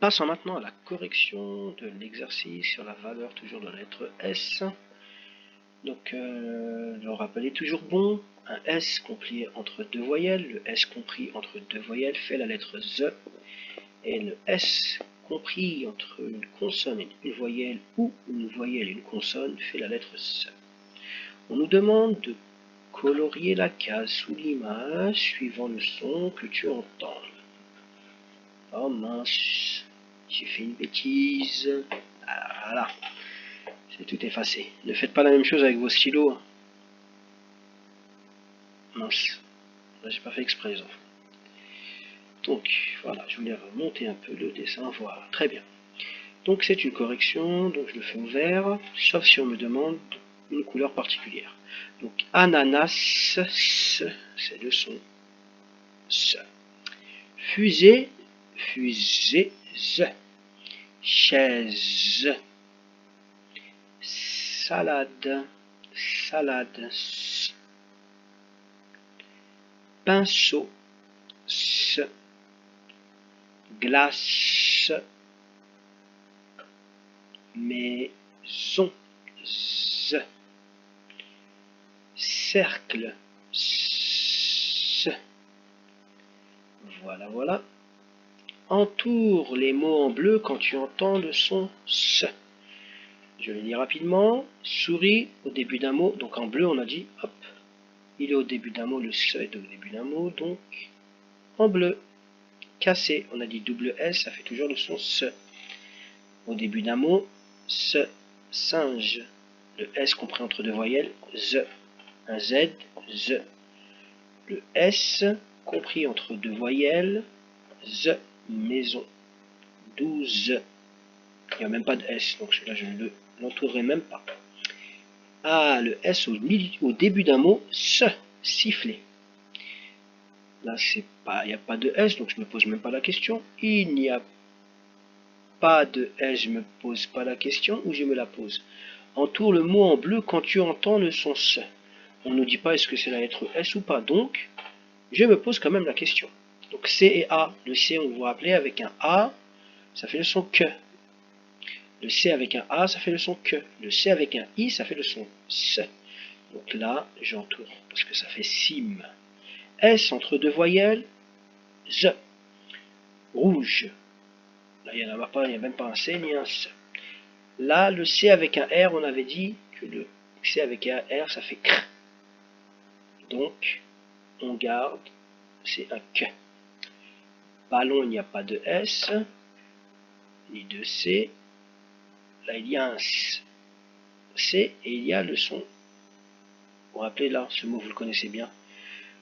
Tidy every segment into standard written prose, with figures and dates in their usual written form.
Passons maintenant à la correction de l'exercice sur la valeur toujours de la lettre S. Donc le rappel est toujours bon. Un S compris entre deux voyelles. Le S compris entre deux voyelles fait la lettre Z. Et le S compris entre une consonne et une voyelle ou une voyelle et une consonne fait la lettre S. On nous demande de colorier la case sous l'image suivant le son que tu entends. Oh mince, j'ai fait une bêtise. Voilà, c'est tout effacé. Ne faites pas la même chose avec vos stylos. Mince, là j'ai pas fait exprès les enfants. Donc voilà, je voulais remonter un peu le dessin, voilà, très bien. Donc c'est une correction, donc je le fais au vert, sauf si on me demande une couleur particulière. Donc ananas, c'est le son S. Fusée, fusée, Z. Chaise. Salade, salade, S. Pinceau, S. Glace, maison, Z. Cercle, S. Voilà, voilà. Entoure les mots en bleu quand tu entends le son S. Je le lis rapidement. Souris au début d'un mot. Donc en bleu, on a dit, hop, il est au début d'un mot, le S est au début d'un mot, donc en bleu. Cassé, on a dit double S, ça fait toujours le son S. Au début d'un mot, S. Singe, le S compris entre deux voyelles, Z. Un Z, Z. Le S compris entre deux voyelles, Z. Maison, 12. Il n'y a même pas de S, donc celui-là je ne l'entourerai même pas. Ah, le S au début d'un mot, S. Siffler. Là, il n'y a pas de S, donc je ne me pose même pas la question. Il n'y a pas de S, je ne me pose pas la question, ou je me la pose. Entoure le mot en bleu quand tu entends le son S. On ne dit pas est-ce que c'est la lettre S ou pas, donc je me pose quand même la question. Donc C et A, le C on vous rappelez avec un A, ça fait le son que. Le C avec un A, ça fait le son que. Le C avec un I, ça fait le son S. Donc là, j'entoure, parce que ça fait sim. S entre deux voyelles, Z. Rouge. Là, il n'y en a pas, il n'y a même pas un C ni un S. Là, le C avec un R, on avait dit que le C avec un R, ça fait CR. Donc, on garde, c'est un Q. Ballon, il n'y a pas de S, ni de C. Là, il y a un C et il y a le son. Vous vous rappelez là, ce mot, vous le connaissez bien.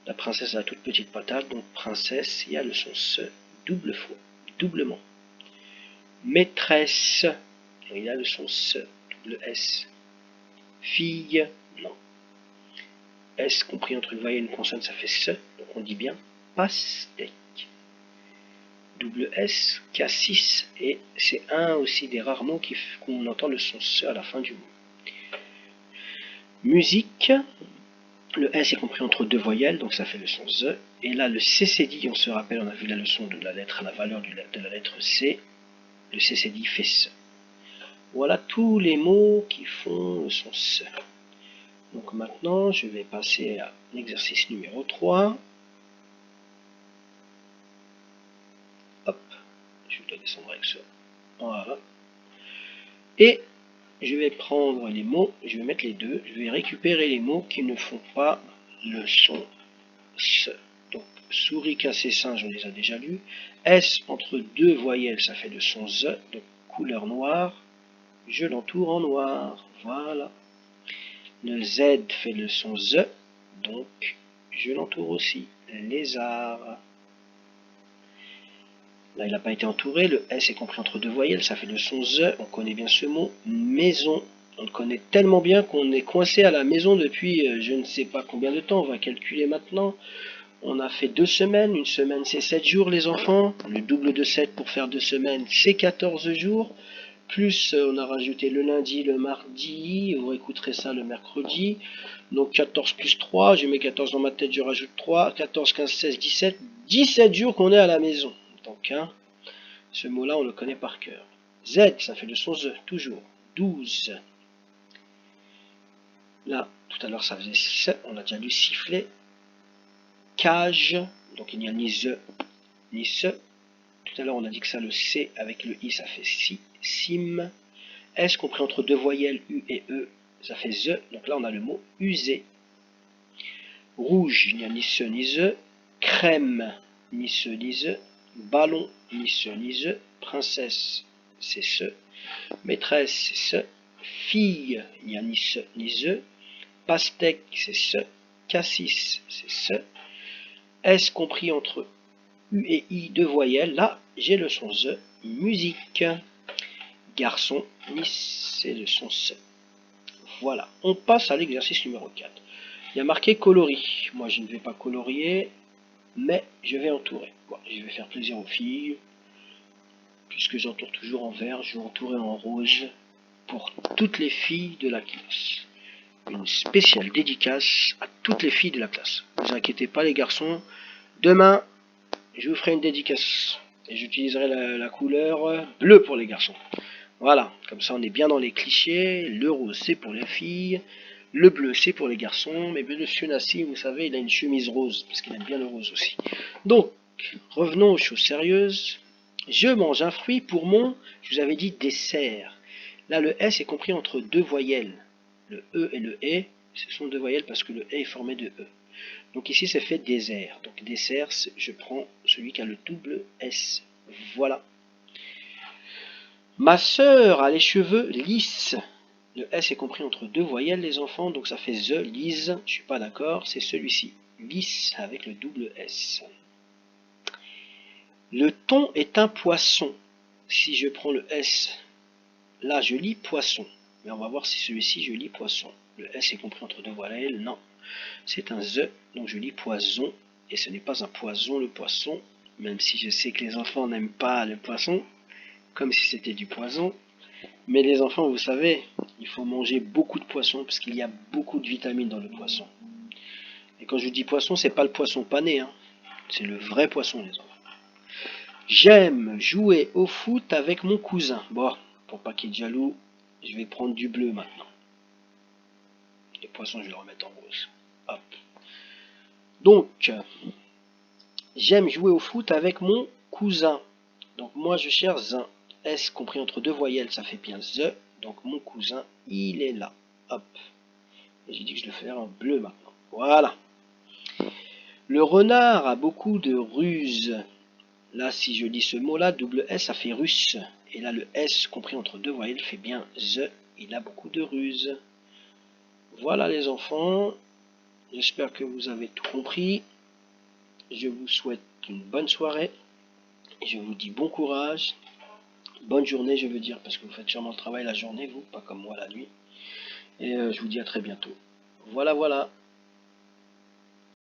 La princesse a la toute petite patate, donc princesse, il y a le son S, double fois, doublement. Maîtresse, il y a le son S, double S. Fille, non. S compris entre une voyelle et une consonne, ça fait S, donc on dit bien pastèque. Double S, K6, et c'est un aussi des rares mots qu'on entend le son S à la fin du mot. Musique, le S est compris entre deux voyelles, donc ça fait le son Z. Et là, le CCD, on se rappelle, on a vu la leçon de la lettre à la valeur de la lettre C. Le CCD fait S. Voilà tous les mots qui font le son S. Donc maintenant, je vais passer à l'exercice numéro 3. Hop, je dois descendre avec ça. Voilà. Et je vais prendre les mots, je vais mettre les deux, je vais récupérer les mots qui ne font pas le son S. Donc, souris, cassé, singe, on les a déjà lus. S entre deux voyelles, ça fait le son Z. Donc, couleur noire, je l'entoure en noir. Voilà. Le Z fait le son Z. Donc, je l'entoure aussi. Lézard. Là, il n'a pas été entouré. Le S est compris entre deux voyelles, ça fait le son Z. On connaît bien ce mot. Maison. On le connaît tellement bien qu'on est coincé à la maison depuis je ne sais pas combien de temps. On va calculer maintenant. On a fait 2 semaines. Une semaine, c'est 7 jours, les enfants. Le double de 7 pour faire 2 semaines, c'est 14 jours. Plus, on a rajouté le lundi, le mardi. Vous réécouterez ça le mercredi. Donc 14 plus 3. Je mets 14 dans ma tête, je rajoute 3. 14, 15, 16, 17. 17 jours qu'on est à la maison. Donc, hein, Ce mot-là, on le connaît par cœur. Z, ça fait le son Z, toujours. 12. Là, tout à l'heure, ça faisait ce, on a déjà lu siffler. Cage, donc il n'y a ni Z, ni ce. Tout à l'heure, on a dit que ça, le C avec le I, ça fait si, sim. S compris entre deux voyelles, U et E, ça fait ZE. Donc là, on a le mot user. Rouge, il n'y a ni ce ni ZE. Crème, ni ce ni ZE. Ballon, ni ce ni ZE. Princesse, c'est ce. Maîtresse, c'est ce. Fille, il n'y a ni ce ni ZE. Pastèque, c'est ce. Cassis, c'est ce. S compris entre U et I, deux voyelles. Là, j'ai le son ZE. Musique. Garçon, c'est le son ce. Voilà, on passe à l'exercice numéro 4. Il y a marqué coloris. Moi, je ne vais pas colorier, mais je vais entourer. Bon, je vais faire plaisir aux filles. Puisque j'entoure toujours en vert, je vais entourer en rose pour toutes les filles de la classe. Une spéciale dédicace à toutes les filles de la classe. Ne vous inquiétez pas les garçons, demain, je vous ferai une dédicace. Et j'utiliserai la couleur bleue pour les garçons. Voilà, comme ça on est bien dans les clichés. Le rose c'est pour les filles, le bleu c'est pour les garçons. Mais monsieur Nassim, vous savez, il a une chemise rose, parce qu'il aime bien le rose aussi. Donc, revenons aux choses sérieuses. Je mange un fruit pour mon, je vous avais dit, dessert. Là, le S est compris entre deux voyelles. Le E et le E, ce sont deux voyelles parce que le E est formé de E. Donc ici, c'est fait désert. Donc dessert, je prends celui qui a le double S. Voilà. Ma sœur a les cheveux lisses. Le S est compris entre deux voyelles, les enfants, donc ça fait the, lise. Je suis pas d'accord, c'est celui-ci. Lisse avec le double S. Le thon est un poisson. Si je prends le S, là je lis poisson. Mais on va voir si celui-ci je lis poisson. Le S est compris entre deux voyelles, non. C'est un the, donc je lis poison. Et ce n'est pas un poison le poisson, même si je sais que les enfants n'aiment pas le poisson, comme si c'était du poison. Mais les enfants, vous savez, il faut manger beaucoup de poissons parce qu'il y a beaucoup de vitamines dans le poisson. Et quand je dis poisson, c'est pas le poisson pané, hein. C'est le vrai poisson, les enfants. J'aime jouer au foot avec mon cousin. Bon, pour pas qu'il y ait de jaloux, je vais prendre du bleu maintenant. Les poissons, je vais les remettre en rose. Hop. Donc, j'aime jouer au foot avec mon cousin. Donc moi, je cherche un S compris entre deux voyelles, ça fait bien the. Donc mon cousin, il est là. Hop. Et j'ai dit que je le ferais en bleu maintenant. Voilà. Le renard a beaucoup de ruses. Là, si je lis ce mot-là, double S, ça fait russe. Et là, le S compris entre deux voyelles fait bien the. Il a beaucoup de ruses. Voilà les enfants. J'espère que vous avez tout compris. Je vous souhaite une bonne soirée. Et je vous dis bon courage. Bonne journée, je veux dire, parce que vous faites sûrement le travail la journée, vous, pas comme moi la nuit. Et je vous dis à très bientôt. Voilà, voilà.